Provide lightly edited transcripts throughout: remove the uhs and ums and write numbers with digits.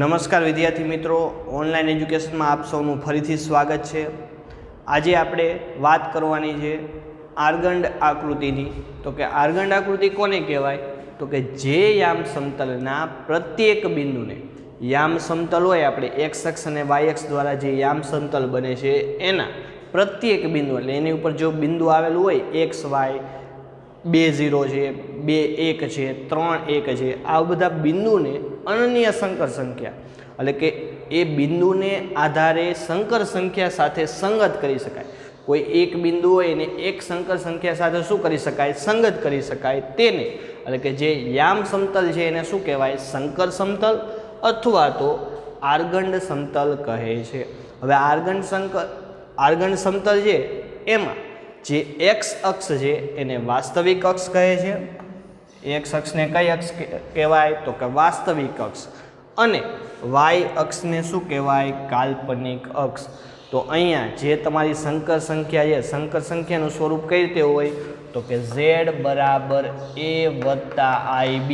નમસ્કાર વિદ્યાર્થી મિત્રો, ઓનલાઈન એજ્યુકેશનમાં આપ સૌનું ફરીથી સ્વાગત છે। આજે આપણે વાત કરવાની છે આર્ગંડ આકૃતિની। તો કે આર્ગંડ આકૃતિ કોને કહેવાય? તો કે જે યામ સમતલના પ્રત્યેક બિંદુને, યામ સમતલ હોય આપણે એક્સ અક્ષ અને વાય અક્ષ દ્વારા જે યામ સમતલ બને છે એના પ્રત્યેક બિંદુ, એટલે એની ઉપર જો બિંદુ આવેલું હોય એક્સ વાય 2 0 છે, 2 1 છે, 3 1 છે, આ બધા બિંદુને અનન્ય સંકર સંખ્યા એટલે કે એ બિંદુને આધારે સંકર સંખ્યા સાથે સંગત કરી શકાય। કોઈ એક બિંદુ હોય એને એક સંકર સંખ્યા સાથે શું કરી શકાય? સંગત કરી શકાય। તેને એટલે કે જે યામ સમતલ છે એને શું કહેવાય? સંકર સમતલ અથવા તો આર્ગંડ સમતલ કહે છે। હવે આર્ગંડ સમતલ છે એમાં જે એક્સ અક્ષ છે એને વાસ્તવિક અક્ષ કહે છે। એક્સ અક્ષને કઈ અક્ષ કહેવાય? તો કે વાસ્તવિક અક્ષ। અને વાય અક્ષને શું કહેવાય? કાલ્પનિક અક્ષ। તો અહીંયા જે તમારી સંકર સંખ્યા છે, સંકર સંખ્યાનું સ્વરૂપ કઈ રીતે હોય? તો કે z બરાબર a વત્તા ib,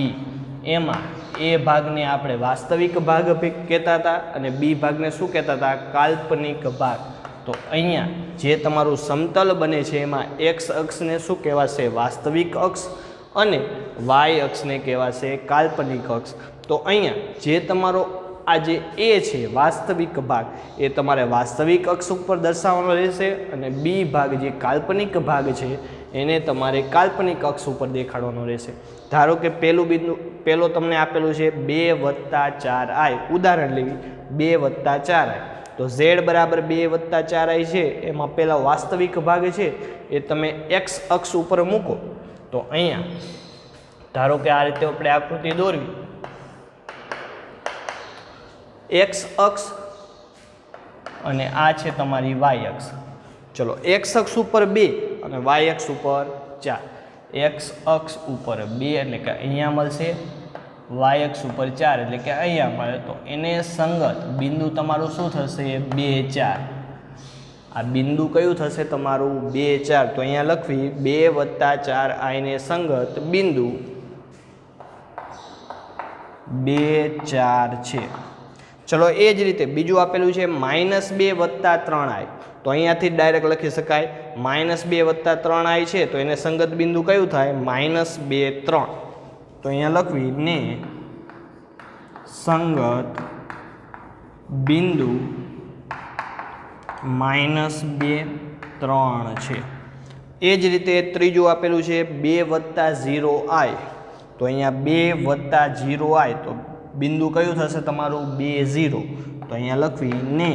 એમાં એ ભાગને આપણે વાસ્તવિક ભાગ કહેતા હતા અને બી ભાગને શું કહેતા હતા? કાલ્પનિક ભાગ। તો અહીંયા જે તમારું સમતલ બને છે એમાં એક્સ અક્ષને શું કહેવાશે? વાસ્તવિક અક્ષ અને વાય અક્ષને કહેવાશે કાલ્પનિક અક્ષ। તો અહીંયા જે તમારો આ જે એ છે વાસ્તવિક ભાગ એ તમારે વાસ્તવિક અક્ષ ઉપર દર્શાવવાનો રહેશે અને બી ભાગ જે કાલ્પનિક ભાગ છે એને તમારે કાલ્પનિક અક્ષ ઉપર દેખાડવાનો રહેશે। ધારો કે પહેલો તમને આપેલું છે 2 વત્તા 4i, ઉદાહરણ લેવી 2 વત્તા 4i, તો z બરાબર 2 વત્તા 4i છે એમાં પહેલા વાસ્તવિક ભાગ છે એ તમે એક્સ અક્ષ ઉપર મૂકો। તો અહીંયા ધારો કે આ રીતે આપણે આકૃતિ દોરવી, એક્સ અક્ષ અને આ છે તમારી વાય અક્ષ। ચલો, એક્સ અક્ષ ઉપર 2 અને વાય અક્ષ ઉપર 4। એક્સ અક્ષ ઉપર 2 એટલે કે અહીંયા મળશે, વાય અક્ષ ઉપર 4 એટલે કે અહીંયા મળે। તો એને સંગત બિંદુ તમારું શું થશે? 2 4। આ બિંદુ કયું થશે તમારું? 2 4। તો અહીંયા લખવી 2 વત્તા 4i ને સંગત બિંદુ 2 4 છે। ચલો, એ જ રીતે બીજું આપેલું છે -2 વત્તા 3i, તો અહીંયાથી ડાયરેક્ટ લખી શકાય -2 વત્તા 3i છે તો એને સંગત બિંદુ કયું થાય? -2 3। તો અહીંયા લખવી ને સંગત બિંદુ -2 3 છે। એ જ રીતે ત્રીજું આપેલું છે 2 વત્તા 0i, તો અહીંયા 2 વત્તા 0i તો બિંદુ કયું થશે તમારું? 2 0। તો અહીંયા લખવી ને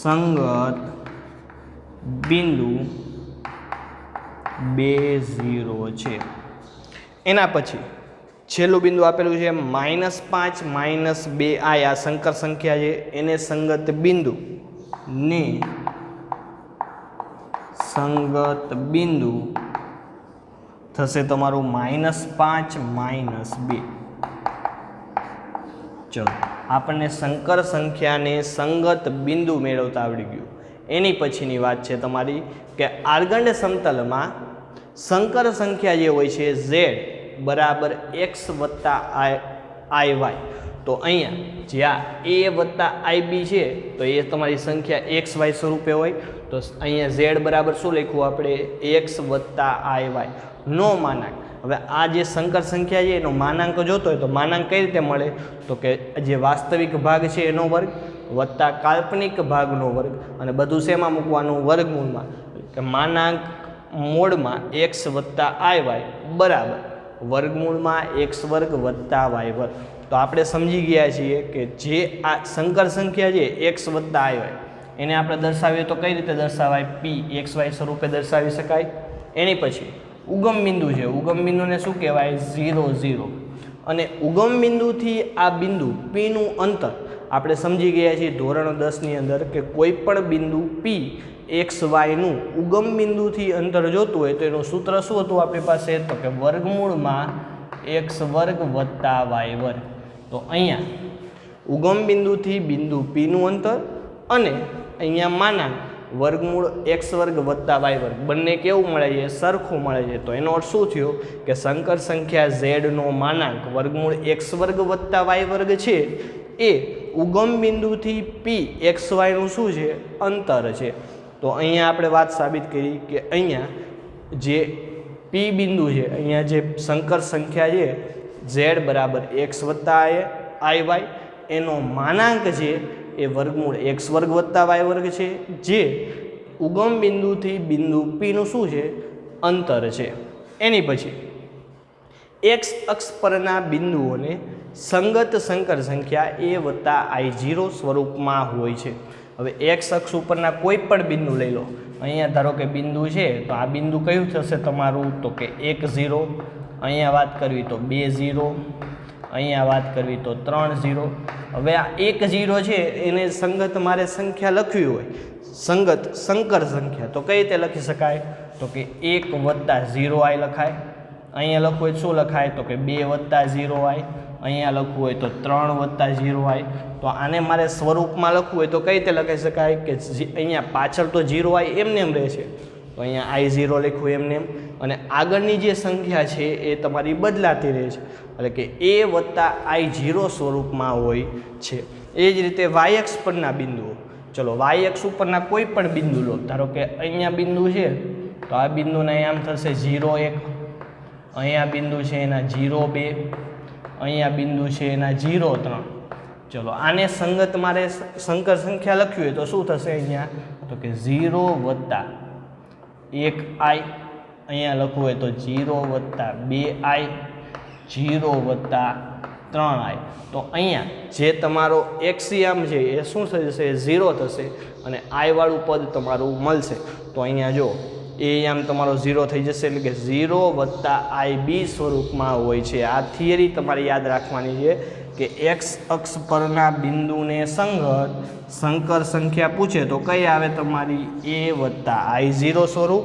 સંગત બિંદુ 2 0 છે। એના પછી છેલ્લું બિંદુ આપેલું છે -5 2i, આ સંકર સંખ્યા છે એને સંગત બિંદુ ને સંગત બિંદુ થશે તમારું -5 2। ચલો, આપણને સંકર સંખ્યાને સંગત બિંદુ મેળવતા આવડી ગયું। એની પછીની વાત છે તમારી કે આર્ગંડ સમતલમાં સંકર સંખ્યા જે હોય છે z બરાબર x વત્તા iy, તો અહીંયા જ્યાં a વત્તા ib છે તો એ તમારી સંખ્યા એક્સ વાય સ્વરૂપે હોય। તો અહીંયા z બરાબર શું લખ્યું આપણે? x વત્તા iy નો માનાંક। હવે આ જે સંકર સંખ્યા છે એનો માનાંક જોતો હોય તો માનાંક કઈ રીતે મળે? તો કે જે વાસ્તવિક ભાગ છે એનો વર્ગ વત્તા કાલ્પનિક ભાગનો વર્ગ અને બધું શેમાં મૂકવાનું? વર્ગમૂળમાં। કે માનાંક મોડમાં x વત્તા iy બરાબર વર્ગમૂળમાં x વર્ગ વત્તા y વર્ગ। તો આપણે સમજી ગયા છીએ કે જે આ સંકર સંખ્યા છે x વત્તા iy એને આપણે દર્શાવીએ તો કઈ રીતે દર્શાવાય? p xy સ્વરૂપે દર્શાવી શકાય। એની પછી ઉગમ બિંદુ છે, ઉગમ બિંદુને શું કહેવાય? 0 0। અને ઉગમ બિંદુથી આ બિંદુ p નું અંતર આપણે સમજી ગયા છીએ ધોરણ 10ની અંદર કે કોઈ પણ બિંદુ p એક્સ વાયનું ઉગમ બિંદુથી અંતર જોતું હોય તો એનું સૂત્ર શું હતું આપણી પાસે? તો કે વર્ગમૂળમાં x વર્ગ વત્તા y વર્ગ। તો અહીંયા ઉગમ બિંદુથી બિંદુ p નું અંતર અને અહીંયા માનાંક વર્ગમૂળ x વર્ગ વત્તા y વર્ગ બંને કેવું મળે છે? સરખું મળે છે. તો એનો અર્થ શું થયો કે સંકર સંખ્યા z નો માનાંક વર્ગમૂળ x વર્ગ વત્તા y વર્ગ છે એ ઉગમ બિંદુથી p x y નું શું છે? અંતર છે. તો અહીંયા આપણે વાત સાબિત કરી કે અહીંયા જે p બિંદુ છે, અહીંયા જે સંકર સંખ્યા છે z બરાબર x વત્તા i y એનો માનાંક છે એ વર્ગમૂળ x વર્ગ વત્તા y વર્ગ છે, જે ઉગમ બિંદુથી બિંદુ p નું શું છે? અંતર છે. એની પછી x અક્ષ પરના બિંદુઓને સંગત સંકર સંખ્યા a વત્તા i0 સ્વરૂપમાં હોય છે. હવે x અક્ષ ઉપરના કોઈ પણ બિંદુ લઈ લો. અહીંયા ધારો કે બિંદુ છે, તો આ બિંદુ કયું થશે તમારું? તો કે 1 0, અહીંયા વાત કરવી તો 2 0, અહીંયા વાત કરવી તો 3 0. હવે આ 1 0 છે એને સંગત મારે સંખ્યા લખવી હોય, સંગત સંકર સંખ્યા, તો કઈ રીતે લખી શકાય? તો કે 1 વત્તા 0i લખાય. અહીંયા લખવું હોય શું લખાય? તો કે 2 વત્તા 0i. અહીંયા લખવું હોય તો 3 વત્તા 0i. તો આને મારે સ્વરૂપમાં લખવું હોય તો કઈ રીતે લખી શકાય? કે અહીંયા પાછળ તો 0i એમને એમ રહે છે, તો અહીંયા i0 લખવું એમને એમ, અને આગળની જે સંખ્યા છે એ તમારી બદલાતી રહે છે, એટલે કે a વત્તા i0 સ્વરૂપમાં હોય છે. એ જ રીતે y અક્ષ પરના બિંદુઓ, ચલો y અક્ષ ઉપરના કોઈ પણ બિંદુ લો. ધારો કે અહીંયા બિંદુ છે, તો આ બિંદુને આમ થશે 0 1, અહીંયા બિંદુ છે એના 0 2, અહીંયા બિંદુ છે એના 0 3. ચલો આને સંગત મારે સંકર સંખ્યા લખવી હોય તો શું થશે? અહીંયા તો કે 0 વત્તા 1i, અહીંયા લખવું હોય તો 0 વત્તા 2i, 0 વત્તા 3i. તો અહીંયા જે તમારો એક્સિયમ છે એ શું થશે? 0 થશે, અને i વાળું પદ તમારું મળશે. તો અહીંયા જો એ આમ તમારો 0 થઈ જશે, એટલે કે 0 વત્તા ib સ્વરૂપમાં હોય છે. આ થિયરી તમારે યાદ રાખવાની છે કે x અક્ષ પરના બિંદુને સંગત સંકર સંખ્યા પૂછે તો કઈ આવે તમારી? a વત્તા i0 સ્વરૂપ,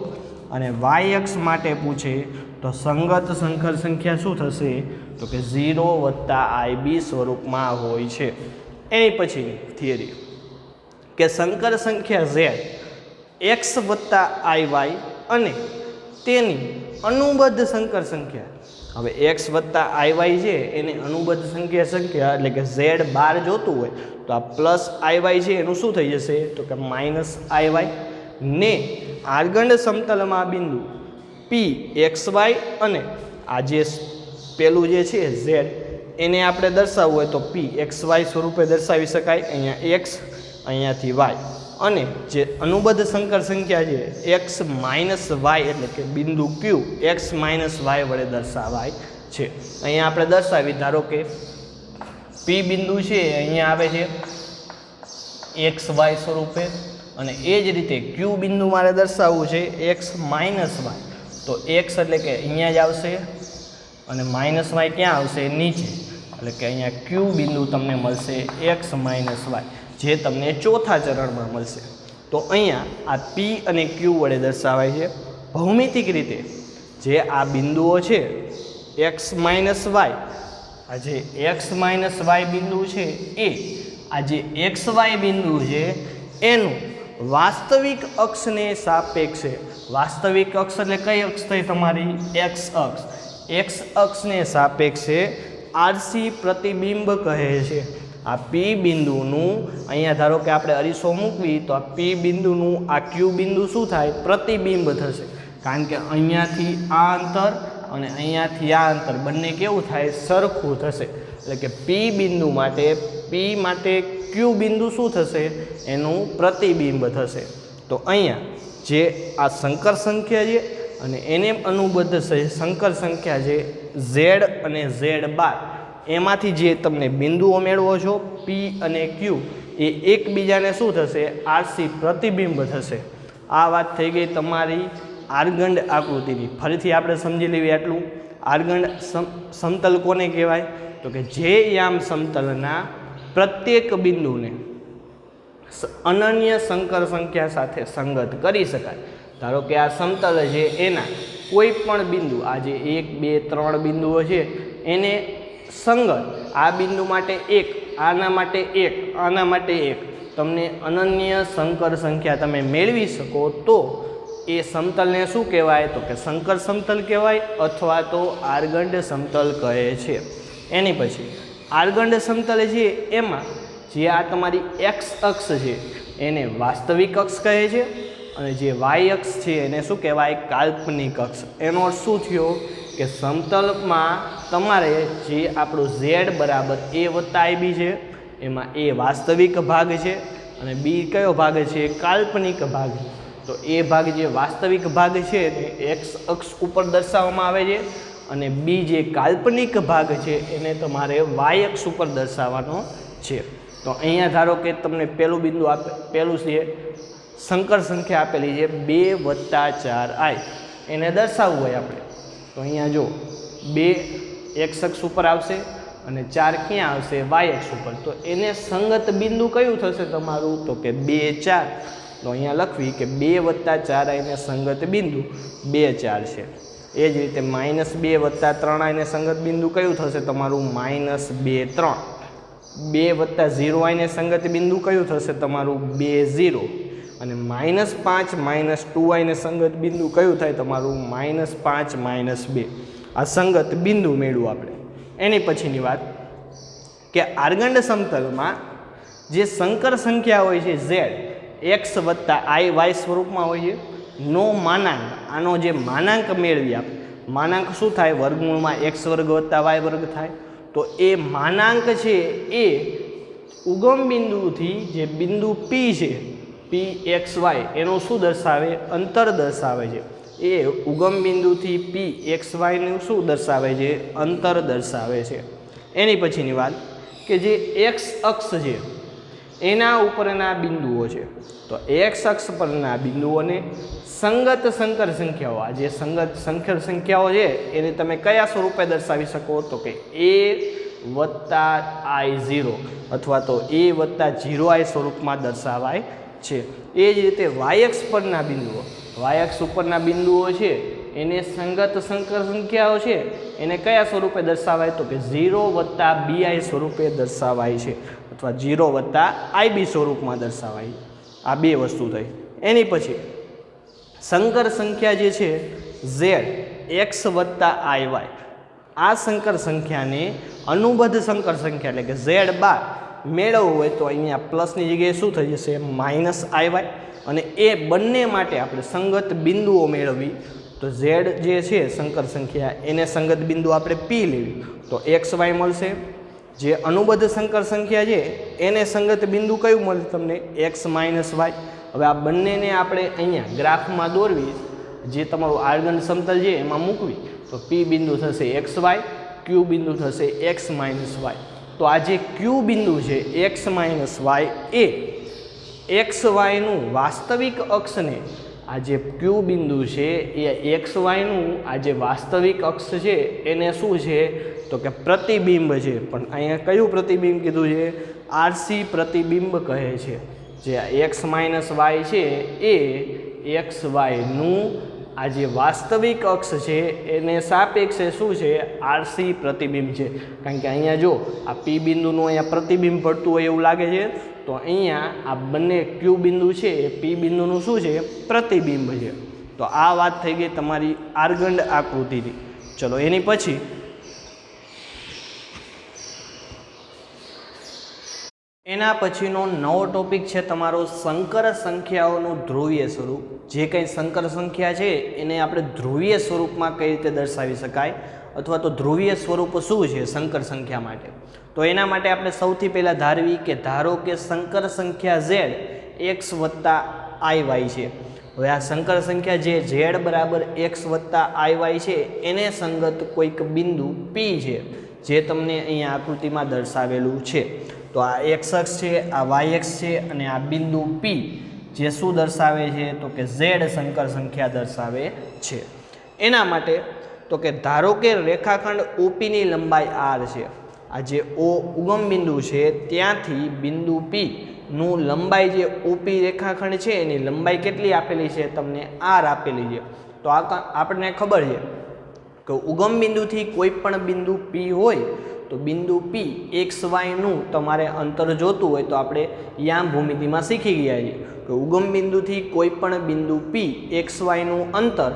અને y અક્ષ માટે પૂછે તો સંગત સંકર સંખ્યા શું થશે? તો કે 0 વત્તા ib સ્વરૂપમાં હોય છે. એની પછી થિયરી કે સંકર સંખ્યા z x વત્તા iy અને તેની અનુબદ્ધ સંકર સંખ્યા. હવે x વત્તા iy છે એને અનુબદ્ધ સંખ્યા એટલે કે z બાર જોતું હોય તો આ પ્લસ iy છે એનું શું થઈ જશે? તો કે માઇનસ iy ને આર્ગંડ સમતલમાં બિંદુ p xy અને આ જે પેલું જે છે z એને આપણે દર્શાવવું હોય તો p xy સ્વરૂપે દર્શાવી શકાય. અહીંયા x, અહીંયાથી y, અને જે અનુબદ્ધ સંકર સંખ્યા છે x માઇનસ y એટલે કે બિંદુ q x માઇનસ y વડે દર્શાવાય છે. અહીંયા આપણે દર્શાવી, ધારો કે p બિંદુ છે અહીંયા આવે છે x y સ્વરૂપે, અને એ જ રીતે q બિંદુ મારે દર્શાવવું છે x માઇનસ y, તો x એટલે કે અહીંયા જ આવશે, અને માઇનસ y ક્યાં આવશે? નીચે, એટલે કે અહીંયા q બિંદુ તમને મળશે x માઇનસ y, જે તમને ચોથા ચરણમાં મળશે. તો અહીંયા આ p અને q વડે દર્શાવાય છે. ભૌમિતિક રીતે જે આ બિંદુઓ છે x માઇનસ y, આ જે x માઇનસ y બિંદુ છે એ આ જે xy બિંદુ છે એનું વાસ્તવિક અક્ષને સાપેક્ષે, વાસ્તવિક અક્ષ એટલે કઈ અક્ષ થઈ તમારી? x અક્ષ. x અક્ષને સાપેક્ષે આરસી પ્રતિબિંબ કહે છે. આ p બિંદુનું અહીંયા ધારો કે આપણે અરીસો મૂકવી તો આ p બિંદુનું આ q બિંદુ શું થાય? પ્રતિબિંબ થશે, કારણ કે અહીંયાથી આ અંતર અને અહીંયાથી આ અંતર બંને કેવું થાય? સરખું થશે. એટલે કે p બિંદુ માટે q બિંદુ શું થશે? એનું પ્રતિબિંબ થશે. તો અહીંયા જે આ સંકર સંખ્યા છે અને એને અનુબદ્ધ સંકર સંખ્યા છે z અને z બાર, એમાંથી જે તમને બિંદુઓ મેળવો છો p અને q એ એકબીજાને શું થશે? આરસી પ્રતિબિંબ થશે. આ વાત થઈ ગઈ તમારી આર્ગંડ આકૃતિની. ફરીથી આપણે સમજી લેવી આટલું. આર્ગંડ સમતલ કોને કહેવાય? તો કે જે યામ સમતલના પ્રત્યેક બિંદુને અનન્ય સંકર સંખ્યા સાથે સંગત કરી શકાય. ધારો કે આ સમતલ છે એના કોઈ પણ બિંદુ, આ જે 1 2 3 બિંદુઓ છે એને સંગત, આ બિંદુ માટે 1, આના માટે 1, આના માટે 1, તમને અનન્ય સંકર સંખ્યા તમે મેળવી શકો તો એ સમતલને શું કહેવાય તો કે સંકર સમતલ કહેવાય અથવા તો આર્ગંડ સમતલ કહે છે. એની પછી આર્ગંડ સમતલ છે એમાં જે આ તમારી એક્સ અક્ષ છે એને વાસ્તવિક અક્ષ કહે છે અને જે વાય અક્ષ છે એને શું કહેવાય કાલ્પનિક અક્ષ. એનો અર્થ શું થયો કે સમતલમાં તમારે જે આપણું ઝેડ બરાબર એ વત્તા આઈ બી છે એમાં એ વાસ્તવિક ભાગ છે અને બી કયો ભાગ છે કાલ્પનિક ભાગ. તો એ ભાગ જે વાસ્તવિક ભાગ છે તે એક્સ અક્ષ ઉપર દર્શાવવામાં આવે છે અને બી જે કાલ્પનિક ભાગ છે એને તમારે વાય અક્ષ ઉપર દર્શાવવાનો છે. તો અહીંયા ધારો કે તમને પહેલું બિંદુ પહેલું છે સંકર સંખ્યા આપેલી છે 2 + 4i એને દર્શાવવું હોય આપણે તો અહીંયા જો 2 એક્સ અક્ષ ઉપર આવશે અને 4 ક્યાં આવશે વાય અક્ષ ઉપર. તો એને સંગત બિંદુ કયું થશે તમારું તો કે 2 4. તો અહીંયા લખવી કે 2 + 4i ને સંગત બિંદુ 2 4 છે. એ જ રીતે -2 + 3i ને સંગત બિંદુ કયું થશે તમારું -2 3. 2 + 0i ને સંગત બિંદુ કયું થશે તમારું 2 0 અને -5 - 2i ને સંગત બિંદુ કયું થાય તમારું -5 - 2. આ સંગત બિંદુ મેળવું આપણે. એની પછીની વાત કે આર્ગંડ સમતલમાં જે સંકર સંખ્યા હોય છે ઝેડ એક્સ વત્તા આઈ વાય સ્વરૂપમાં હોય છે નો માનાંક. આનો જે માનાંક મેળવી આપણે માનાંક શું થાય વર્ગમૂળમાં એક્સ વર્ગ વત્તા વાય વર્ગ થાય. તો એ માનાંક છે એ ઉગમ બિંદુથી જે બિંદુ પી છે પી એક્સ વાય એનું શું દર્શાવે અંતર દર્શાવે છે. એ ઉગમ બિંદુથી પી એક્સ વાયનું શું દર્શાવે છે અંતર દર્શાવે છે. એની પછીની વાત કે જે એક્સ અક્ષ છે એના ઉપરના બિંદુઓ છે તો એક્સ અક્ષ પરના બિંદુઓને સંગત સંકર સંખ્યાઓ આ જે સંગત સંકર સંખ્યાઓ છે એને તમે કયા સ્વરૂપે દર્શાવી શકો તો કે a + i0 અથવા તો a + 0i સ્વરૂપમાં દર્શાવાય છે. એ જ રીતે વાય અક્ષ પરના બિંદુઓ વાય અક્ષ ઉપરના બિંદુઓ છે એને સંગત સંકર સંખ્યાઓ છે એને કયા સ્વરૂપે દર્શાવાય તો કે 0 + bi સ્વરૂપે દર્શાવાય છે અથવા 0 + ib સ્વરૂપમાં દર્શાવાય. આ બે વસ્તુ થઈ. એની પછી સંકર સંખ્યા જે છે z x + iy આ સંકર સંખ્યાને અનુબદ્ધ સંકર સંખ્યા એટલે કે z બાર મેળવવું હોય તો અહીંયા પ્લસની જગ્યાએ શું થઈ જશે -iy અને એ બંને માટે આપણે સંગત બિંદુઓ મેળવી તો z જે છે સંકર સંખ્યા એને સંગત બિંદુ આપણે p લેવી તો xy મળશે. જે અનુબદ્ધ સંકર સંખ્યા છે એને સંગત બિંદુ કયું મળે તમને x - y. હવે આ બંનેને આપણે અહીંયા ગ્રાફમાં દોરવી જે તમારું આર્ગંડ સમતલ છે એમાં મૂકવી તો p બિંદુ થશે xy q બિંદુ થશે x - y. તો આ જે q બિંદુ છે x - y એ xyનું વાસ્તવિક અક્ષને આ જે q બિંદુ છે એ xyનું આ જે વાસ્તવિક અક્ષ છે એને શું છે તો કે પ્રતિબિંબ છે. પણ અહીંયા કયું પ્રતિબિંબ કીધું છે RC પ્રતિબિંબ કહે છે. જે x - y છે એ xyનું આ જે વાસ્તવિક અક્ષ છે એને સાપેક્ષે શું છે RC પ્રતિબિંબ છે. કારણ કે અહીંયા જો આ p બિંદુનું અહીંયા પ્રતિબિંબ પડતું હોય એવું લાગે છે તો અહીંયા આ બંને q બિંદુ છે એ p બિંદુનું શું છે પ્રતિબિંબ છે. તો આ વાત થઈ ગઈ તમારી આર્ગંડ આકૃતિની. ચલો એની પછી એના પછીનો નવો ટોપિક છે તમારો સંકર સંખ્યાઓનું ધ્રુવીય સ્વરૂપ. જે કંઈ સંકર સંખ્યા છે એને આપણે ધ્રુવીય સ્વરૂપમાં કઈ રીતે દર્શાવી શકાય અથવા તો ધ્રુવીય સ્વરૂપ શું છે સંકર સંખ્યા માટે. તો એના માટે આપણે સૌથી પહેલાં ધારવી કે ધારો કે સંકર સંખ્યા z x + iy છે. હવે આ સંકર સંખ્યા જે z બરાબર x + iy છે એને સંગત કોઈક બિંદુ p છે જે તમને અહીંયા આકૃતિમાં દર્શાવેલું છે. તો આ x અક્ષ છે આ y અક્ષ છે અને આ બિંદુ p જે શું દર્શાવે છે તો કે z સંકર સંખ્યા દર્શાવે છે. એના માટે તો કે ધારો કે રેખાખંડ OP ની લંબાઈ r છે. આ જે O ઉગમ બિંદુ છે ત્યાંથી બિંદુ p નું લંબાઈ જે OP રેખાખંડ છે એની લંબાઈ કેટલી આપેલી છે તમને r આપેલી છે. તો આપણને ખબર છે કે ઉગમ બિંદુથી કોઈ પણ બિંદુ p હોય તો બિંદુ P XYનું તમારે અંતર જોતું હોય તો આપણે યામ ભૂમિતિમાં શીખી ગયા છીએ કે ઉગમ બિંદુથી કોઈ પણ બિંદુ P XYનું અંતર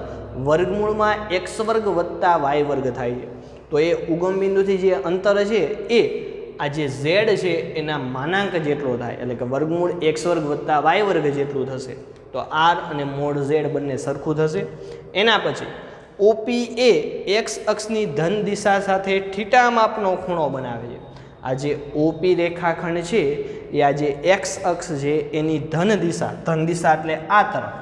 વર્ગમૂળમાં x વર્ગ વત્તા y વર્ગ થાય છે. તો એ ઉગમ બિંદુથી જે અંતર છે એ આ જે z છે એના માનાંક જેટલો થાય, એટલે કે વર્ગમૂળ x વર્ગ વત્તા y વર્ગ જેટલું થશે. તો r અને મોડ z બંને સરખું થશે. એના પછી OP એ x અક્ષની ધન દિશા સાથે થીટા માપનો ખૂણો બનાવે છે. આ જે OP રેખાખંડ છે એ આ જે x અક્ષ છે એની ધન દિશા એટલે આ તરફ,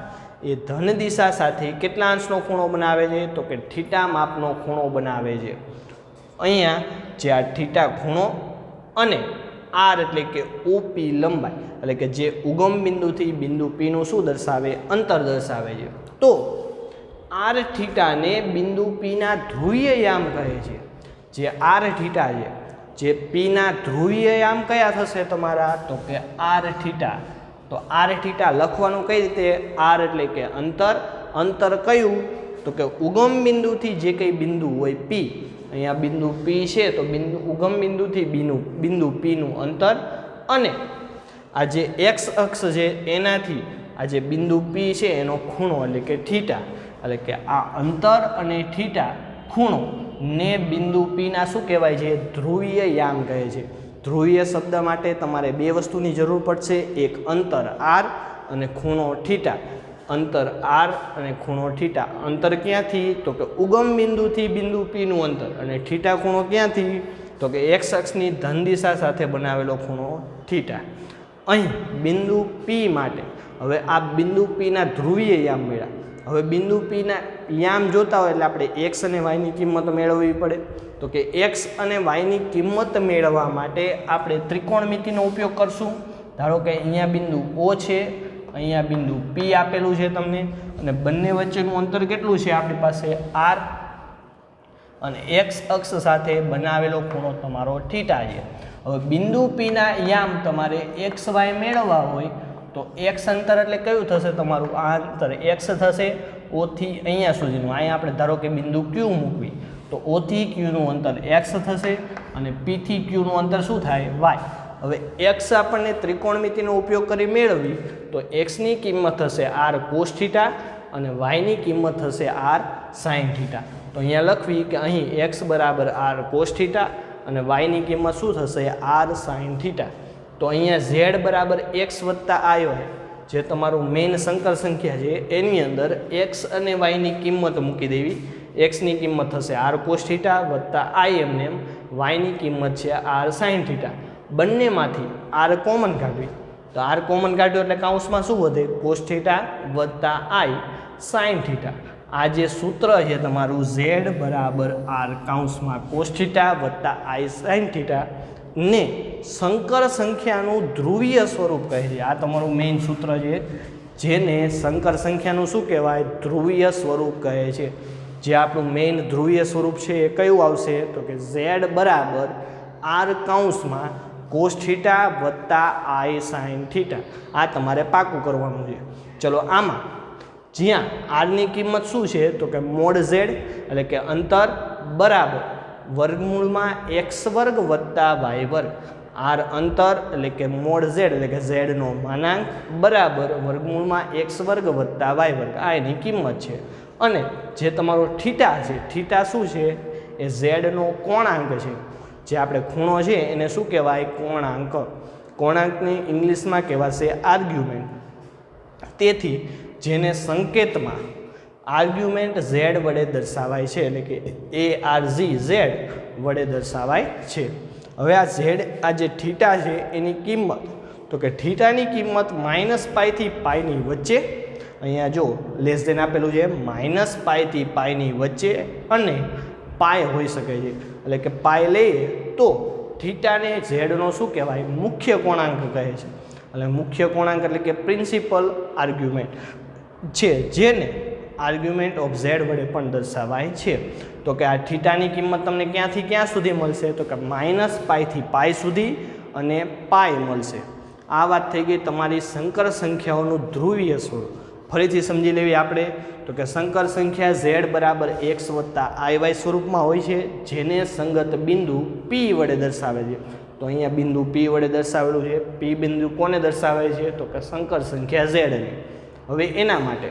એ ધન દિશા સાથે કેટલા અંશનો ખૂણો બનાવે છે? તો કે થીટા માપનો ખૂણો બનાવે છે. અહીંયા જે આ થીટા ખૂણો અને r એટલે કે OP લંબાઈ, એટલે કે જે ઉગમ બિંદુથી બિંદુ P નું શું દર્શાવે? અંતર દર્શાવે છે. તો r થીટાને બિંદુ P ના ધ્રુવીય યામ કહે છે. જે r થીટા છે, જે P ના ધ્રુવીય યામ કયા થશે તમારા? તો કે r થીટા. તો r થીટા લખવાનું કઈ રીતે? r એટલે કે અંતર કયું? તો કે ઉગમ બિંદુથી જે કંઈ બિંદુ હોય P, અહીંયા બિંદુ P છે તો ઉગમ બિંદુથી બિંદુ P નું અંતર, અને આ જે x અક્ષ છે એનાથી આ જે બિંદુ P છે એનો ખૂણો એટલે કે થીટા. એટલે કે આ અંતર અને થીટા ખૂણો ને બિંદુ P ના શું કહેવાય છે? ધ્રુવીય યામ કહે છે. ધ્રુવીય શબ્દ માટે તમારે બે વસ્તુની જરૂર પડશે, એક અંતર r અને ખૂણો થીટા. અંતર r અને ખૂણો થીટા. અંતર ક્યાંથી? તો કે ઉગમ બિંદુથી બિંદુ P નું અંતર, અને થીટા ખૂણો ક્યાંથી? તો કે x અક્ષની ધન દિશા સાથે બનાવેલો ખૂણો થીટા. અહીં બિંદુ P માટે હવે આ બિંદુ P ના ધ્રુવીય યામ મળ્યા. હવે બિંદુ P ના યામ જોતા હોય એટલે આપણે x અને y ની કિંમત મેળવવી પડે. તો કે x અને y ની કિંમત મેળવવા માટે આપણે ત્રિકોણમિતિનો ઉપયોગ કરશું. ધારો કે અહીંયા બિંદુ O છે, અહીંયા બિંદુ P આપેલું છે તમને, અને બંને વચ્ચેનું અંતર કેટલું છે આપણી પાસે? r, અને x અક્ષ સાથે બનાવેલો ખૂણો તમારો થીટા છે. હવે બિંદુ P ના યામ તમારે x y મેળવવા હોય તો x અંતર એટલે કયું થશે તમારું? આ અંતર x થશે O થી અહીંયા સુધીનું. અહીંયા આપણે ધારો કે બિંદુ Q મૂકવી તો O થી Q નું અંતર x થશે, અને P થી Q નું અંતર શું થાય? y. હવે x આપણને ત્રિકોણમિતિનો ઉપયોગ કરી મેળવી તો x ની કિંમત થશે r cos થીટા અને y ની કિંમત થશે r sin થીટા. તો અહીંયા લખવી કે અહીં x બરાબર r cos થીટા અને y ની કિંમત શું થશે? r sin theta. તો અહીંયા z બરાબર x વત્તા i હોય, જે તમારું મેઇન સંકર સંખ્યા છે એની અંદર x અને y ની કિંમત મૂકી દેવી. x ની કિંમત થશે r cos થીટા વત્તા i એમને એમ, y ની કિંમત છે r sin થીટા. બંનેમાંથી r કોમન કાઢવી તો r કોમન કાઢ્યો એટલે કાઉન્સમાં શું વધે? cos થીટા વત્તા i sin થીટા. આ જે સૂત્ર છે તમારું z બરાબર r કાઉન્સમાં cos થીટા વત્તા i sin થીટા ને સંકર સંખ્યાનું ધ્રુવીય સ્વરૂપ કહે છે. આ તમારું મેઇન સૂત્ર છે, જેને સંકર સંખ્યાનું શું કહેવાય? ધ્રુવીય સ્વરૂપ કહે છે. જે આપણું મેઇન ધ્રુવીય સ્વરૂપ છે એ કયું આવશે? તો કે z બરાબર r કાઉન્સમાં cos થીટા વત્તા i sin થીટા. આ તમારે પાકું કરવાનું છે. ચલો આમાં જ્યાં r ની કિંમત શું છે? તો કે મોડ z એટલે કે અંતર બરાબર વર્ગમૂળમાં x વર્ગ વત્તા y વર્ગ. r અંતર એટલે કે મોડ z એટલે કે z નો માનાંક બરાબર વર્ગમૂળમાં x વર્ગ વત્તા y વર્ગ. આ એની કિંમત છે. અને જે તમારો થીટા છે, થીટા શું છે? એ z નો કોણાંક છે. જે આપણે ખૂણો છે એને શું કહેવાય? કોણાંક. કોણાંકને ઇંગ્લિશમાં કહેવાશે આર્ગ્યુમેન્ટ. તેથી જેને સંકેતમાં આર્ગ્યુમેન્ટ z વડે દર્શાવાય છે, એટલે કે arg z વડે દર્શાવાય છે. હવે આ z, આ જે થીટા છે એની કિંમત, તો કે થીટાની કિંમત -π થી π ની વચ્ચે, અહીંયા જો લેસ ધેન આપેલું છે, -π થી π ની વચ્ચે અને π હોઈ શકે છે. એટલે કે π લઈએ તો થીટાને z નો શું કહેવાય? મુખ્ય કોણાંક કહે છે. એટલે મુખ્ય કોણાંક એટલે કે પ્રિન્સિપલ આર્ગ્યુમેન્ટ છે, જેને આર્ગ્યુમેન્ટ ઓફ z વડે પણ દર્શાવાય છે. તો કે આ થીટાની કિંમત તમને ક્યાંથી ક્યાં સુધી મળશે? તો કે -π થી π સુધી અને π મળશે. આ વાત થઈ ગઈ તમારી સંકર સંખ્યાઓનું ધ્રુવીય સ્વરૂપ. ફરીથી સમજી લેવી આપણે તો કે સંકર સંખ્યા z બરાબર x વત્તા iy સ્વરૂપમાં હોય છે, જેને સંગત બિંદુ p વડે દર્શાવે છે. તો અહીંયા બિંદુ p વડે દર્શાવેલું છે. p બિંદુ કોને દર્શાવે છે તો કે સંકર સંખ્યા z ને. હવે એના માટે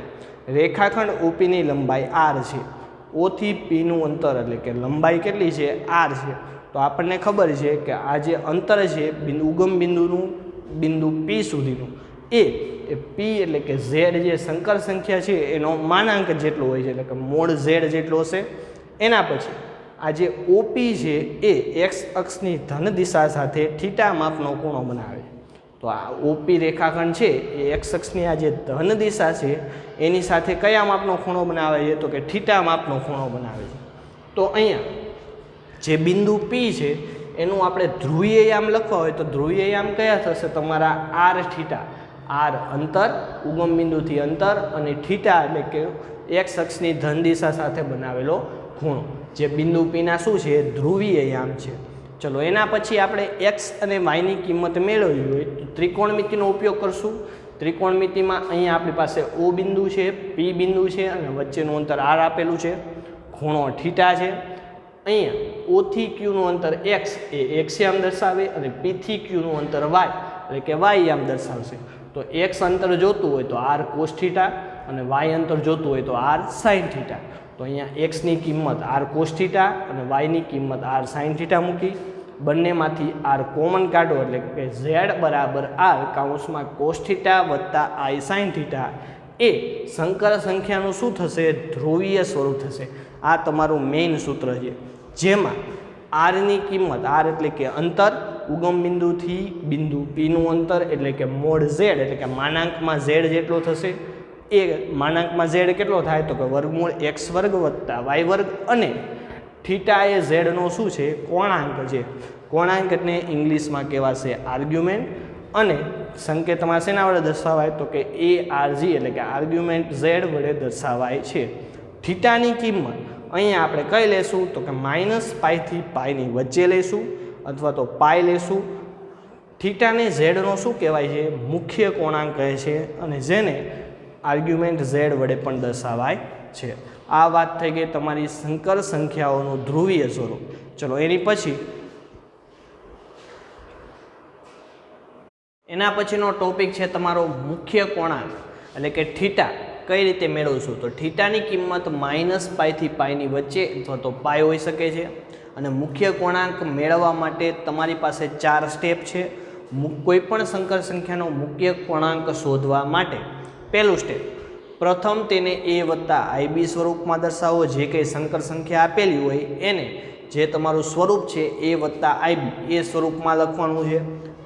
રેખાખંડ OPની લંબાઈ r છે. O થી p નું અંતર એટલે કે લંબાઈ કેટલી છે r છે. તો આપણને ખબર છે કે આ જે અંતર છે ઉગમ બિંદુનું બિંદુ p સુધીનું એ p એટલે કે z જે સંકર સંખ્યા છે એનો માનાંક જેટલો હોય છે, એટલે કે મોડ z જેટલો હશે. એના પછી આ જે OP છે એ x અક્ષની ધન દિશા સાથે થીટા માપનો ખૂણો બનાવે. તો આ OP રેખાખંડ છે એ x અક્ષની આ જે ધન દિશા છે એની સાથે કયા માપનો ખૂણો બનાવે છે તો કે થીટા માપનો ખૂણો બનાવે છે. તો અહીંયા જે બિંદુ P છે એનું આપણે ધ્રુવીયયામ લખવા હોય તો ધ્રુવીયયામ કયા થશે તમારા r થીટા. r અંતર, ઉગમ બિંદુથી અંતર, અને થીટા એટલે કે x અક્ષની ધન દિશા સાથે બનાવેલો ખૂણો. જે બિંદુ P ના શું છે ધ્રુવીયયામ છે. ચલો એના પછી આપણે x અને y ની કિંમત મેળવવી હોય તો ત્રિકોણમિતિનો ઉપયોગ કરશું. ત્રિકોણમિતિમાં અહીંયા આપણી પાસે O બિંદુ છે, P બિંદુ છે અને વચ્ચેનું અંતર r આપેલું છે, ખૂણો થીટા છે. અહીંયા O થી Q નું અંતર x એ x યામ દર્શાવે અને P થી Q નું અંતર y એટલે કે y યામ દર્શાવશે. તો x અંતર જોતું હોય તો r cos થીટા અને y અંતર જોતું હોય તો r sin થીટા. તો અહીંયા x ની કિંમત r cos થીટા અને y ની કિંમત r sin થીટા મૂકી. બંનેમાંથી r કોમન કાઢો એટલે કે z બરાબર r કૌંસમાં cos થીટા વત્તા i sin થીટા એ સંકર સંખ્યાનું શું થશે ધ્રુવીય સ્વરૂપ થશે. આ તમારું મેઇન સૂત્ર છે, જેમાં r ની કિંમત r એટલે કે અંતર, ઉગમ બિંદુથી બિંદુ P નું અંતર એટલે કે મોડ z એટલે કે માનાંકમાં z જેટલો થશે. એ માનાંકમાં z કેટલો થાય તો કે વર્ગમૂળ x વર્ગ વત્તા y વર્ગ, અને થીટા એ z નો શું છે કોણાંક છે. કોણાંક એટલે ઇંગ્લિશમાં કહેવાશે આર્ગ્યુમેન્ટ, અને સંકેતમાં શેના વડે દર્શાવાય તો કે ARG એટલે કે આર્ગ્યુમેન્ટ z વડે દર્શાવાય છે. થીટાની કિંમત અહીંયા આપણે કઈ લેશું તો કે -π થી π ની વચ્ચે લેશું અથવા તો પાઈ લેશું. થીટાને z નો શું કહેવાય છે મુખ્ય કોણાંક કહે છે, અને જેને આર્ગ્યુમેન્ટ z વડે પણ દર્શાવાય છે. આ વાત થઈ ગઈ તમારી સંકર સંખ્યાઓનું ધ્રુવીય સ્વરૂપ. ચલો એના પછીનો ટોપિક છે તમારો મુખ્ય કોણાંક એટલે કે થીટા. કઈ રીતે મેળવશું તો થીટાની કિંમત -π થી π ની વચ્ચે અથવા તો π હોઈ શકે છે. અને મુખ્ય કોણાંક મેળવવા માટે તમારી પાસે 4 સ્ટેપ છે. કોઈ પણ સંકર સંખ્યાનો મુખ્ય કોણાંક શોધવા માટે પહેલું સ્ટેપ, પ્રથમ તેને a વત્તા ib સ્વરૂપમાં દર્શાવો. જે કંઈ સંકર સંખ્યા આપેલી હોય એને જે તમારું સ્વરૂપ છે a વત્તા ib એ સ્વરૂપમાં લખવાનું છે.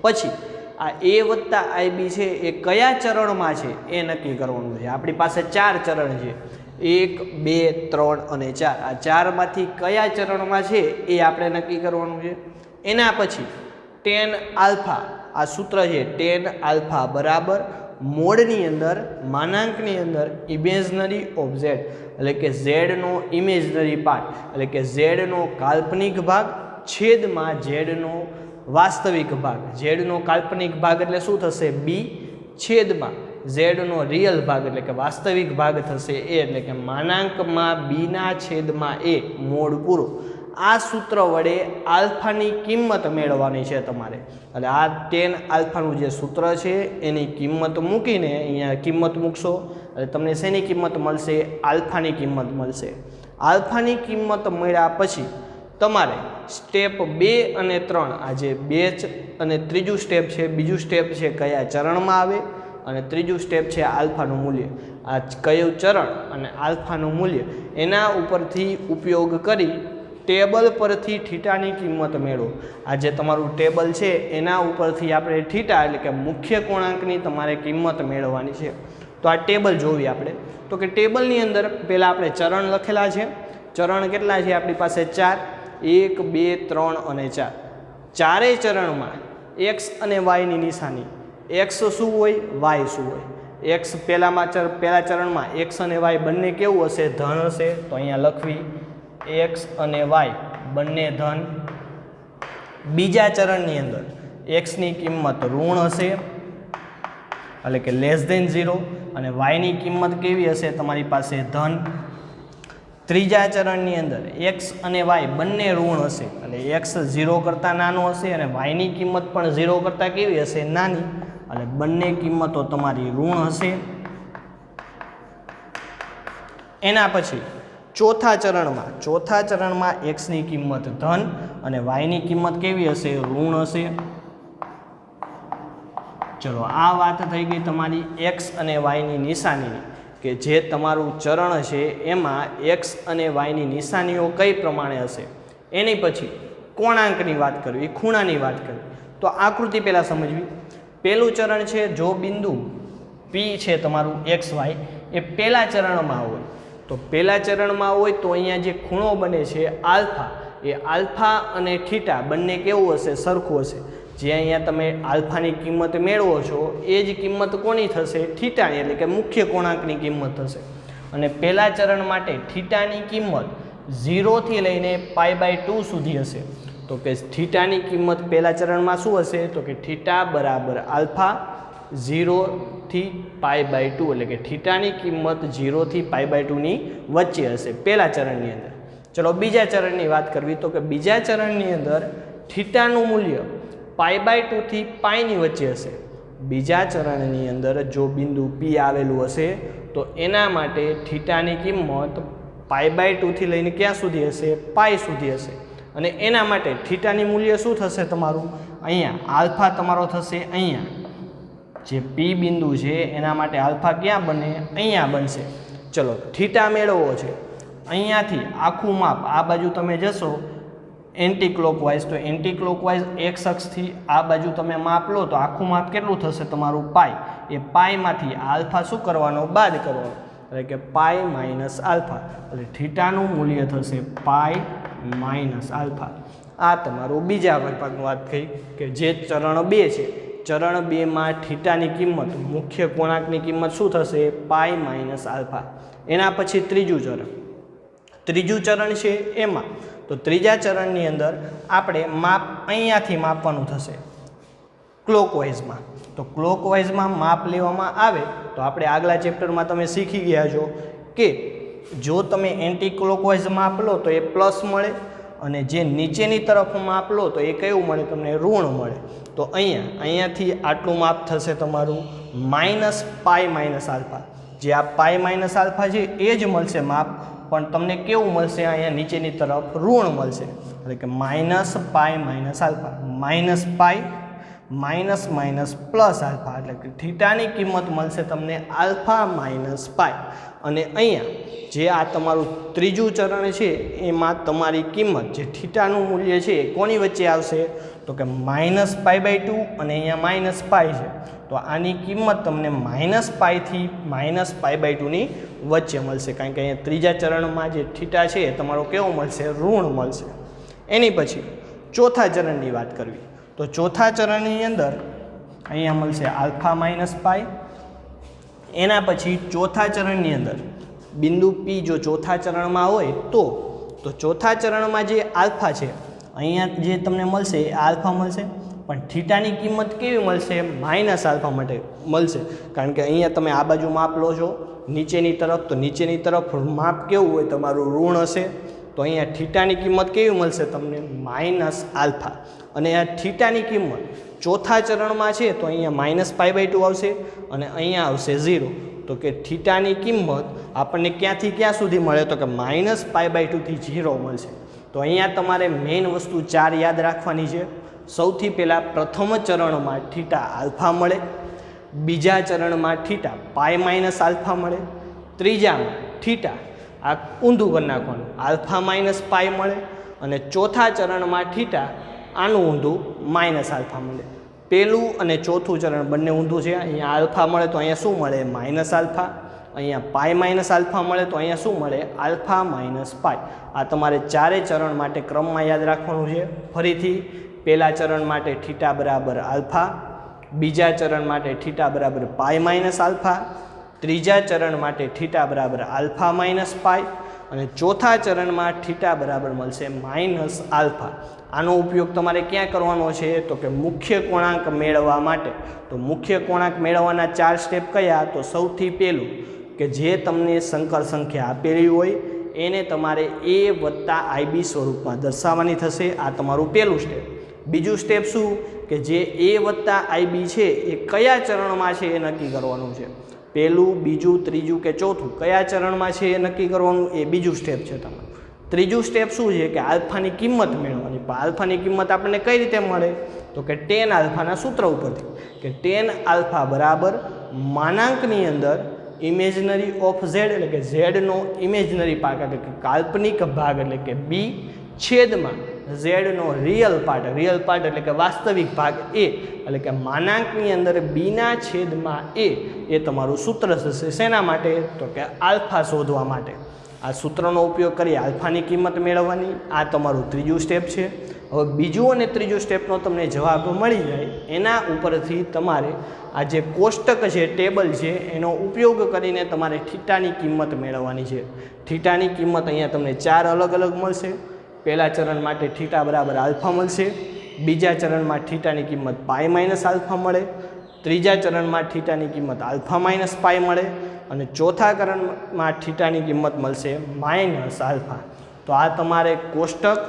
પછી આ a વત્તા ib છે એ કયા ચરણમાં છે એ નક્કી કરવાનું છે. આપણી પાસે 4 ચરણ છે, 1 2 3 અને 4. આ 4માંથી કયા ચરણમાં છે એ આપણે નક્કી કરવાનું છે. એના પછી tan આલ્ફા, આ સૂત્ર છે tan આલ્ફા બરાબર મોડની અંદર માનાંકની અંદર ઇમેજનરી ઓફ z એટલે કે z નો ઇમેજનરી પાર્ટ એટલે કે z નો કાલ્પનિક ભાગ છેદમાં z નો વાસ્તવિક ભાગ. z નો કાલ્પનિક ભાગ એટલે શું થશે b, છેદમાં z નો રિયલ ભાગ એટલે કે વાસ્તવિક ભાગ થશે a એટલે કે માનાંકમાં b ના છેદમાં a મોડ પૂરો. આ સૂત્ર વડે આલ્ફાની કિંમત મેળવવાની છે તમારે. એટલે આ tan આલ્ફાનું જે સૂત્ર છે એની કિંમત મૂકીને અહીંયા કિંમત મૂકશો એટલે તમને શેની કિંમત મળશે આલ્ફાની કિંમત મળશે. આલ્ફાની કિંમત મળ્યા પછી તમારે સ્ટેપ 2 અને 3 આ જે 2 અને ત્રીજું સ્ટેપ છે, બીજું સ્ટેપ છે કયા ચરણમાં આવે અને ત્રીજું સ્ટેપ છે આલ્ફાનું મૂલ્ય. આ કયું ચરણ અને આલ્ફાનું મૂલ્ય એના ઉપરથી ઉપયોગ કરી ટેબલ પરથી થીટાની કિંમત મેળવો. આ જે તમારું ટેબલ છે એના ઉપરથી આપણે થીટા એટલે કે મુખ્ય કોણાંકની તમારે કિંમત મેળવવાની છે. તો આ ટેબલ જોઈએ આપણે તો કે ટેબલની અંદર પહેલાં આપણે ચરણ લખેલા છે. ચરણ કેટલા છે આપણી પાસે 4, 1 2 3 અને 4. ચારેય ચરણમાં x અને y ની નિશાની, x શું હોય y શું હોય. x પહેલા ચરણમાં x અને y બંને કેવું હશે ધન હશે, તો અહીંયા લખવી x અને y બંને ધન. બીજા ચરણની અંદર x ની કિંમત ઋણ હશે એટલે કે લેસ ધેન 0 અને વાયની કિંમત કેવી હશે તમારી પાસે ધન. ત્રીજા ચરણની અંદર એક્સ અને વાય બંને ઋણ હશે એટલે એક્સ 0 કરતાં નાનો હશે અને વાયની કિંમત પણ 0 કરતાં કેવી હશે નાની એટલે બંને કિંમતો તમારી ઋણ હશે. એના પછી ચોથા ચરણમાં એક્સની કિંમત ધન અને વાયની કિંમત કેવી હશે ઋણ હશે. ચલો આ વાત થઈ ગઈ તમારી એક્સ અને વાયની નિશાનીની કે જે તમારું ચરણ છે એમાં એક્સ અને વાયની નિશાનીઓ કઈ પ્રમાણે હશે. એની પછી કોણાંકની વાત કરવી, ખૂણાની વાત કરવી. તો આકૃતિ પહેલાં સમજવી. પહેલું ચરણ છે જો બિંદુ પી છે તમારું એક્સ વાય એ પહેલા ચરણમાં હોય તો પહેલા ચરણમાં હોય તો અહીંયા જે ખૂણો બને છે આલ્ફા, એ આલ્ફા અને થીટા બંને કેવું હશે સરખું હશે. જે અહીંયા તમે આલ્ફાની કિંમત મેળવો છો એ જ કિંમત કોની થશે થીટાની એટલે કે મુખ્ય કોણાંકની કિંમત થશે. અને પહેલા ચરણ માટે થીટાની કિંમત 0 થી લઈને π/2 સુધી હશે. તો કે થીટાની કિંમત પહેલા ચરણમાં શું હશે તો કે થીટા બરાબર આલ્ફા 0 થી π/2 એટલે કે થીટાની કિંમત 0 થી π/2 ની વચ્ચે હશે પહેલા ચરણની અંદર. ચલો બીજા ચરણની વાત કરવી તો કે બીજા ચરણની અંદર થીટાનું મૂલ્ય π/2 થી π ની વચ્ચે હશે. બીજા ચરણની અંદર જો બિંદુ P આવેલું હશે તો એના માટે થીટાની કિંમત π/2 થી લઈને ક્યાં સુધી હશે π સુધી હશે. અને એના માટે થીટાની મૂલ્ય શું થશે તમારું અહીંયા આલ્ફા તમારો થશે અહીંયા જે P બિંદુ છે એના માટે આલ્ફા ક્યાં બને અહીંયા બનશે. ચલો થીટા મેળવવો છે અહીંયાથી આખું માપ આ બાજુ તમે જશો એન્ટી ક્લોકવાઇઝ તો એન્ટી ક્લોકવાઇઝ એક્સ અક્ષથી આ બાજુ તમે માપ લો તો આખું માપ કેટલું થશે તમારું પાઈ. એ પાઈમાંથી આલ્ફા શું કરવાનો બાદ કરવાનો એટલે કે પાઈ માઇનસ આલ્ફા એટલે થીટાનું મૂલ્ય થશે પાઈ માઇનસ આલ્ફા. આ તમારું બીજા ભાગની વાત થઈ કે જે ચરણ 2 છે ચરણ 2 માં થીટાની કિંમત મુખ્ય કોણાંકની કિંમત શું થશે પાઈ માઇનસ આલ્ફા. એના પછી ત્રીજું ચરણ છે એમાં તો ત્રીજા ચરણની અંદર આપણે માપ અહીંયાથી માપવાનું થશે ક્લોકવાઇઝમાં. તો ક્લોકવાઇઝમાં માપ લેવામાં આવે તો આપણે આગલા ચેપ્ટરમાં તમે શીખી ગયા છો કે જો તમે એન્ટી ક્લોકવાઇઝ માપ લો તો એ પ્લસ મળે અને જે નીચેની તરફ માપ લો તો એ કયું મળે તમને ઋણ મળે. તો અહીંયાથી આટલું માપ થશે તમારું માઇનસ પાઈ માઇનસ આલ્ફા. જે આ પાઈ માઇનસ આલ્ફા છે એ જ મળશે માપ પણ તમને કેવું મળશે અહીંયા નીચેની તરફ ઋણ મળશે એટલે કે minus pi minus alpha minus pi minus minus plus alpha એટલે કે થીટાની કિંમત મળશે તમને આલ્ફા માઇનસ પાઈ. અને અહીંયા જે આ તમારું ત્રીજું ચરણ છે એમાં તમારી કિંમત જે થીટાનું મૂલ્ય છે એ કોની વચ્ચે આવશે તો કે માઇનસ π/2 અને અહીંયા માઇનસ પાઈ છે તો આની કિંમત તમને માઇનસ પાઈથી માઇનસ π/2 ની વચ્ચે મળશે કારણ કે અહીંયા ત્રીજા ચરણમાં જે થીટા છે એ તમારો કેવો મળશે ઋણ મળશે. એની પછી ચોથા ચરણની વાત કરવી તો ચોથા ચરણની અંદર અહીંયા મળશે આલ્ફા માઇનસ પાઈ. એના પછી ચોથા ચરણની અંદર બિંદુ P જો ચોથા ચરણમાં હોય તો ચોથા ચરણમાં જે આલ્ફા છે અહીંયા જે તમને મળશે એ આલ્ફા મળશે પણ થીટાની કિંમત કેવી મળશે માઇનસ આલ્ફા માટે મળશે કારણ કે અહીંયા તમે આ બાજુ માપ લો છો નીચેની તરફ તો નીચેની તરફ માપ કેવું હોય તમારું ઋણ હશે તો અહીંયા થીટાની કિંમત કેવી મળશે તમને માઇનસ આલ્ફા. અને આ થીટાની કિંમત ચોથા ચરણમાં છે તો અહીંયા માઇનસ π/2 આવશે અને અહીંયા આવશે 0. તો કે થીટાની કિંમત આપણને ક્યાંથી ક્યાં સુધી મળે તો કે માઇનસ π/2 થી 0 મળશે. તો અહીંયા તમારે મેઇન વસ્તુ 4 યાદ રાખવાની છે. સૌથી પહેલાં પ્રથમ ચરણમાં થીટા આલ્ફા મળે, બીજા ચરણમાં થીટા પાઈ માઇનસ આલ્ફા મળે, ત્રીજામાં થીટા આ ઊંધું કરી નાખવાનું આલ્ફા માઇનસ પાઈ મળે અને ચોથા ચરણમાં થીટા આનું ઊંધું માઇનસ આલ્ફા મળે. પહેલું અને ચોથું ચરણ બંને ઊંધું છે. અહીંયા આલ્ફા મળે તો અહીંયા શું મળે માઇનસ આલ્ફા, અહીંયા પાઈ માઇનસ આલ્ફા મળે તો અહીંયા શું મળે આલ્ફા માઇનસ પાઈ. આ તમારે ચારે ચરણ માટે ક્રમમાં યાદ રાખવાનું છે. ફરીથી પહેલા ચરણ માટે થીટા બરાબર આલ્ફા, બીજા ચરણ માટે થીટા બરાબર પાઈ માઇનસ આલ્ફા, ત્રીજા ચરણ માટે થીટા બરાબર આલ્ફા માઇનસ પાઈ અને ચોથા ચરણમાં થીટા બરાબર મળશે માઇનસ આલ્ફા. આનો ઉપયોગ તમારે ક્યાં કરવાનો છે તો કે મુખ્ય કોણાંક મેળવવા માટે. તો મુખ્ય કોણાંક મેળવવાના 4 સ્ટેપ કયા? તો સૌથી પહેલું કે જે તમને સંકર સંખ્યા આપેલી હોય એને તમારે a વત્તા ib સ્વરૂપમાં દર્શાવવાની થશે. આ તમારું પહેલું સ્ટેપ. બીજું સ્ટેપ શું કે જે a વત્તા ib છે એ કયા ચરણમાં છે એ નક્કી કરવાનું છે. પહેલું, બીજું, ત્રીજું કે ચોથું કયા ચરણમાં છે એ નક્કી કરવાનું એ બીજું સ્ટેપ છે તમારું. ત્રીજું સ્ટેપ શું છે કે આલ્ફાની કિંમત મેળવવાની. પણ આલ્ફાની કિંમત આપણને કઈ રીતે મળે તો કે tan આલ્ફાના સૂત્ર ઉપરથી કે tan આલ્ફા બરાબર માનાંકની અંદર ઇમેજનરી ઓફ ઝેડ એટલે કે ઝેડનો ઇમેજનરી પાર્ટ એટલે કે કાલ્પનિક ભાગ એટલે કે બી છેદમાં ઝેડનો રિયલ પાર્ટ એટલે કે વાસ્તવિક ભાગ એ એટલે કે માનાંકની અંદર બીના છેદમાં એ તમારું સૂત્ર થશે. શેના માટે તો કે આલ્ફા શોધવા માટે. આ સૂત્રનો ઉપયોગ કરી આલ્ફાની કિંમત મેળવવાની. આ તમારું ત્રીજું સ્ટેપ છે. હવે બીજું અને ત્રીજું સ્ટેપનો તમને જવાબ મળી જાય એના ઉપરથી તમારે આ જે કોષ્ટક છે, ટેબલ છે, એનો ઉપયોગ કરીને તમારે થીટાની કિંમત મેળવવાની છે. થીટાની કિંમત અહીંયા તમને 4 અલગ અલગ મળશે. પહેલા ચરણ માટે થીટા બરાબર આલ્ફા મળશે. બીજા ચરણમાં થીટાની કિંમત પાઈ માઇનસ આલ્ફા મળે. ત્રીજા ચરણમાં થીટાની કિંમત આલ્ફા માઇનસ પાઈ મળે. અને ચોથા ચરણમાં થીટાની કિંમત મળશે માઇનસ આલ્ફા. તો આ તમારે કોષ્ટક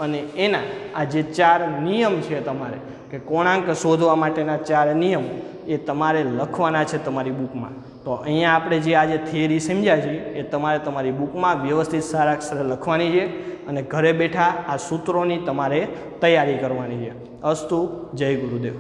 અને એના આ જે 4 નિયમ છે તમારે કે કોણાંક શોધવા માટેના 4 નિયમો એ તમારે લખવાના છે તમારી બુકમાં. તો અહીંયા આપણે જે આજે થિયરી સમજ્યા છે એ તમારે તમારી બુકમાં વ્યવસ્થિત સારા અક્ષરે લખવાની છે અને ઘરે બેઠા આ સૂત્રોની તમારે તૈયારી કરવાની છે. અસ્તુ. જય ગુરુદેવ.